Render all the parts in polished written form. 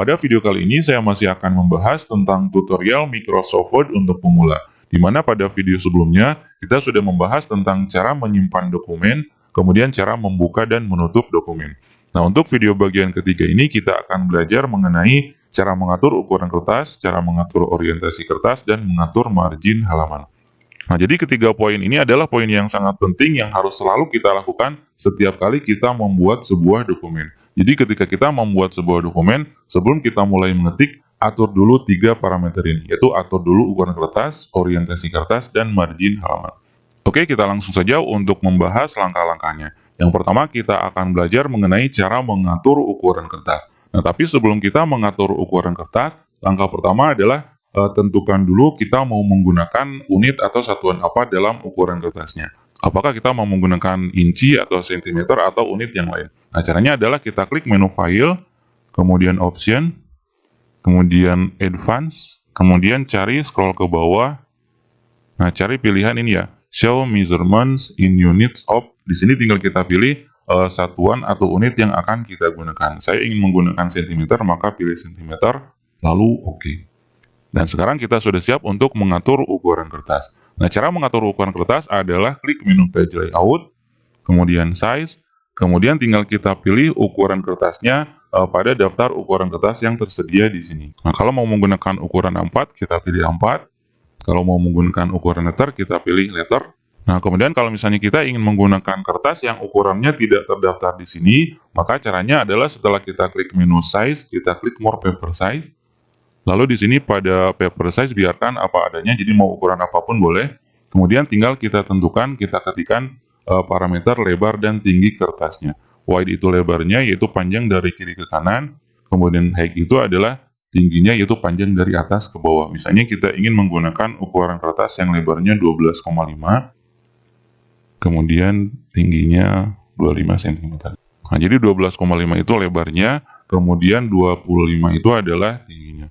Pada video kali ini saya masih akan membahas tentang tutorial Microsoft Word untuk pemula, di mana pada video sebelumnya kita sudah membahas tentang cara menyimpan dokumen, kemudian cara membuka dan menutup dokumen. Nah, untuk video bagian ketiga ini kita akan belajar mengenai cara mengatur ukuran kertas, cara mengatur orientasi kertas, dan mengatur margin halaman. Nah, jadi ketiga poin ini adalah poin yang sangat penting yang harus selalu kita lakukan setiap kali kita membuat sebuah dokumen. Jadi ketika kita membuat sebuah dokumen, sebelum kita mulai mengetik, atur dulu tiga parameter ini, yaitu atur dulu ukuran kertas, orientasi kertas, dan margin halaman. Oke, kita langsung saja untuk membahas langkah-langkahnya. Yang pertama, kita akan belajar mengenai cara mengatur ukuran kertas. Nah, tapi sebelum kita mengatur ukuran kertas, langkah pertama adalah tentukan dulu kita mau menggunakan unit atau satuan apa dalam ukuran kertasnya. Apakah kita mau menggunakan inci atau sentimeter atau unit yang lain. Nah, caranya adalah kita klik menu File, kemudian Option, kemudian Advance, kemudian cari scroll ke bawah. Nah, cari pilihan ini ya, Show Measurements in Units of. Di sini tinggal kita pilih satuan atau unit yang akan kita gunakan. Saya ingin menggunakan sentimeter, maka pilih sentimeter, lalu OK. Dan sekarang kita sudah siap untuk mengatur ukuran kertas. Nah, cara mengatur ukuran kertas adalah klik menu Page Layout, kemudian Size, kemudian tinggal kita pilih ukuran kertasnya pada daftar ukuran kertas yang tersedia di sini. Nah, kalau mau menggunakan ukuran A4, kita pilih A4. Kalau mau menggunakan ukuran letter, kita pilih letter. Nah, kemudian kalau misalnya kita ingin menggunakan kertas yang ukurannya tidak terdaftar di sini, maka caranya adalah setelah kita klik menu Size, kita klik More Paper Size. Lalu di sini pada paper size biarkan apa adanya, jadi mau ukuran apapun boleh. Kemudian tinggal kita tentukan, kita ketikkan parameter lebar dan tinggi kertasnya. Wide itu lebarnya, yaitu panjang dari kiri ke kanan. Kemudian height itu adalah tingginya, yaitu panjang dari atas ke bawah. Misalnya kita ingin menggunakan ukuran kertas yang lebarnya 12,5, kemudian tingginya 25 cm. Nah, jadi 12,5 itu lebarnya, kemudian 25 itu adalah tingginya.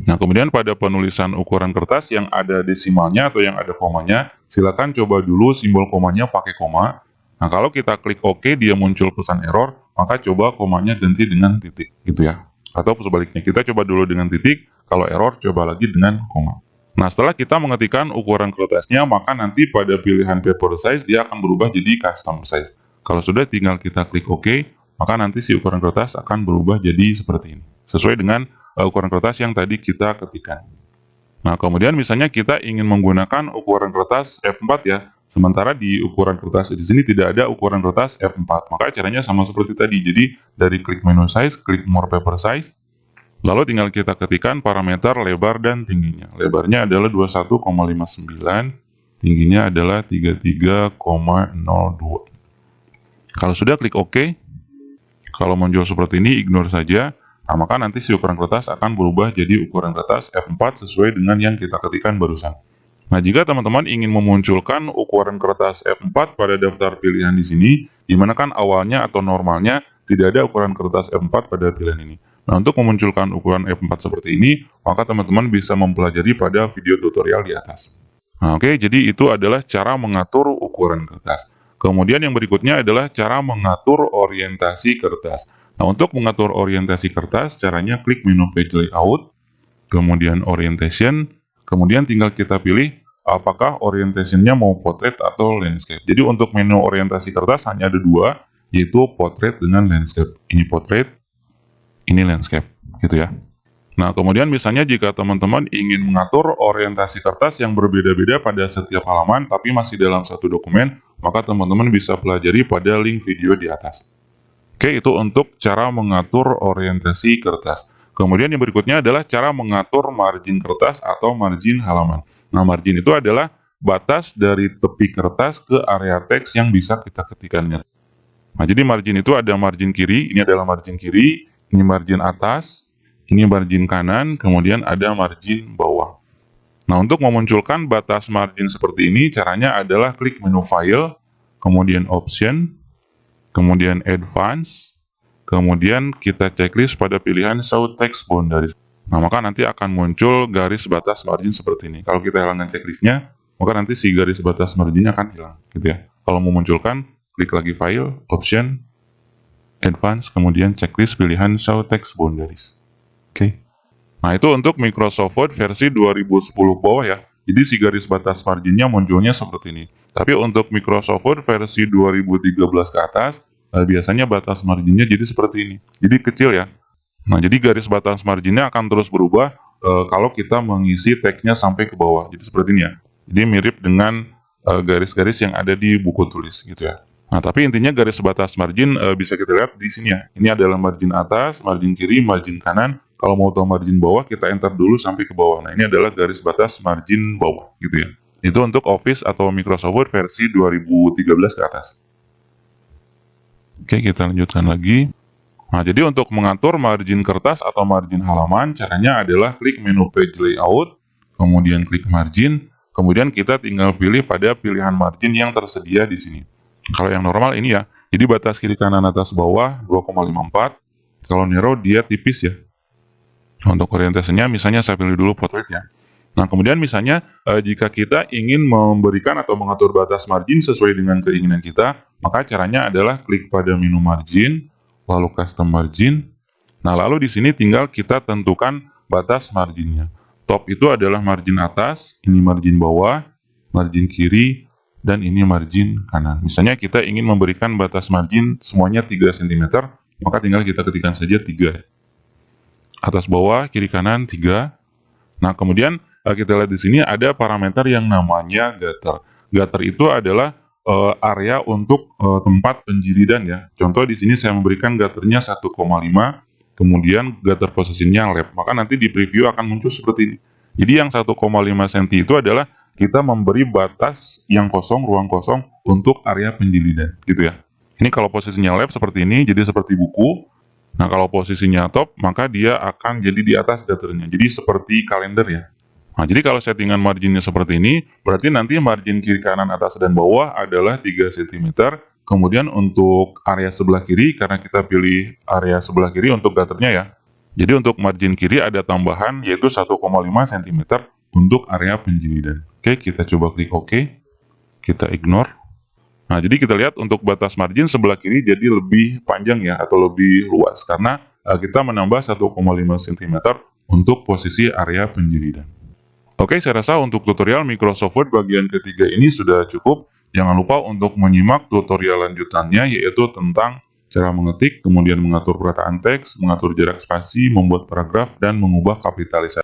Nah, kemudian pada penulisan ukuran kertas yang ada desimalnya atau yang ada komanya, silakan coba dulu simbol komanya pakai koma. Nah, kalau kita klik OK, dia muncul pesan error, maka coba komanya ganti dengan titik, gitu ya. Atau sebaliknya, kita coba dulu dengan titik, kalau error, coba lagi dengan koma. Nah, setelah kita mengetikkan ukuran kertasnya, maka nanti pada pilihan paper size, dia akan berubah jadi custom size. Kalau sudah, tinggal kita klik OK, maka nanti si ukuran kertas akan berubah jadi seperti ini. Sesuai dengan ukuran kertas yang tadi kita ketikkan. Nah, kemudian misalnya kita ingin menggunakan ukuran kertas F4 ya, sementara di ukuran kertas di sini tidak ada ukuran kertas F4, maka caranya sama seperti tadi. Jadi dari klik menu size, klik more paper size, lalu tinggal kita ketikkan parameter lebar dan tingginya. Lebarnya adalah 21,59, tingginya adalah 33,02. Kalau sudah, klik OK. Kalau muncul seperti ini, ignore saja. Nah, maka nanti si ukuran kertas akan berubah jadi ukuran kertas F4 sesuai dengan yang kita ketikkan barusan. Nah, jika teman-teman ingin memunculkan ukuran kertas F4 pada daftar pilihan di sini, di mana kan awalnya atau normalnya tidak ada ukuran kertas F4 pada pilihan ini. Nah, untuk memunculkan ukuran F4 seperti ini, maka teman-teman bisa mempelajari pada video tutorial di atas. Nah, oke, jadi itu adalah cara mengatur ukuran kertas. Kemudian yang berikutnya adalah cara mengatur orientasi kertas. Nah, untuk mengatur orientasi kertas, caranya klik menu Page Layout, kemudian Orientation, kemudian tinggal kita pilih apakah orientasinya mau portrait atau landscape. Jadi untuk menu orientasi kertas hanya ada dua, yaitu portrait dengan landscape. Ini portrait, ini landscape, gitu ya. Nah, kemudian misalnya jika teman-teman ingin mengatur orientasi kertas yang berbeda-beda pada setiap halaman, tapi masih dalam satu dokumen, maka teman-teman bisa pelajari pada link video di atas. Oke, itu untuk cara mengatur orientasi kertas. Kemudian yang berikutnya adalah cara mengatur margin kertas atau margin halaman. Nah, margin itu adalah batas dari tepi kertas ke area teks yang bisa kita ketikkannya. Nah, jadi margin itu ada margin kiri, ini adalah margin kiri, ini margin atas, ini margin kanan, kemudian ada margin bawah. Nah, untuk memunculkan batas margin seperti ini, caranya adalah klik menu File, kemudian Option, kemudian Advance, kemudian kita checklist pada pilihan Show Text Boundaries. Nah, maka nanti akan muncul garis batas margin seperti ini. Kalau kita hilangkan checklistnya, maka nanti si garis batas marginnya akan hilang, gitu ya. Kalau memunculkan, klik lagi File, Option, Advance, kemudian checklist pilihan Show Text Boundaries. Oke. Nah, itu untuk Microsoft Word versi 2010 ke bawah ya. Jadi si garis batas marginnya munculnya seperti ini. Tapi untuk Microsoft Word versi 2013 ke atas, biasanya batas marginnya jadi seperti ini. Jadi kecil ya. Nah, jadi garis batas marginnya akan terus berubah kalau kita mengisi teksnya sampai ke bawah. Jadi seperti ini ya. Jadi mirip dengan garis-garis yang ada di buku tulis gitu ya. Nah, tapi intinya garis batas margin bisa kita lihat di sini ya. Ini adalah margin atas, margin kiri, margin kanan. Kalau mau tahu margin bawah, kita enter dulu sampai ke bawah. Nah, ini adalah garis batas margin bawah gitu ya. Itu untuk Office atau Microsoft Word versi 2013 ke atas. Oke, kita lanjutkan lagi. Nah, jadi untuk mengatur margin kertas atau margin halaman, caranya adalah klik menu Page Layout, kemudian klik Margin, kemudian kita tinggal pilih pada pilihan margin yang tersedia di sini. Kalau yang normal ini ya, jadi batas kiri kanan atas bawah 2,54, kalau narrow dia tipis ya. Untuk orientasinya misalnya saya pilih dulu portrait ya. Nah, kemudian misalnya jika kita ingin memberikan atau mengatur batas margin sesuai dengan keinginan kita, maka caranya adalah klik pada menu Margin, lalu custom margin. Nah, lalu di sini tinggal kita tentukan batas marginnya. Top itu adalah margin atas, ini margin bawah, margin kiri, dan ini margin kanan. Misalnya kita ingin memberikan batas margin semuanya 3 cm, maka tinggal kita ketikkan saja 3. Atas bawah, kiri kanan 3. Nah, kemudian kita lihat di sini ada parameter yang namanya gutter. Gutter itu adalah area untuk tempat penjiridan ya. Contoh di sini saya memberikan gutternya 1,5, kemudian gutter posisinya left. Maka nanti di preview akan muncul seperti ini. Jadi yang 1,5 cm itu adalah kita memberi batas yang kosong, ruang kosong untuk area penjiridan, gitu ya. Ini kalau posisinya left seperti ini, jadi seperti buku. Nah, kalau posisinya top, maka dia akan jadi di atas gutternya. Jadi seperti kalender ya. Nah, jadi kalau settingan marginnya seperti ini, berarti nanti margin kiri kanan atas dan bawah adalah 3 cm. Kemudian untuk area sebelah kiri, karena kita pilih area sebelah kiri untuk gutternya ya. Jadi untuk margin kiri ada tambahan yaitu 1,5 cm untuk area penjiridan. Oke, kita coba klik OK. Kita ignore. Nah, jadi kita lihat untuk batas margin sebelah kiri jadi lebih panjang ya, atau lebih luas. Karena kita menambah 1,5 cm untuk posisi area penjiridan. Oke, saya rasa untuk tutorial Microsoft Word bagian ketiga ini sudah cukup. Jangan lupa untuk menyimak tutorial lanjutannya, yaitu tentang cara mengetik, kemudian mengatur perataan teks, mengatur jarak spasi, membuat paragraf, dan mengubah kapitalisasi.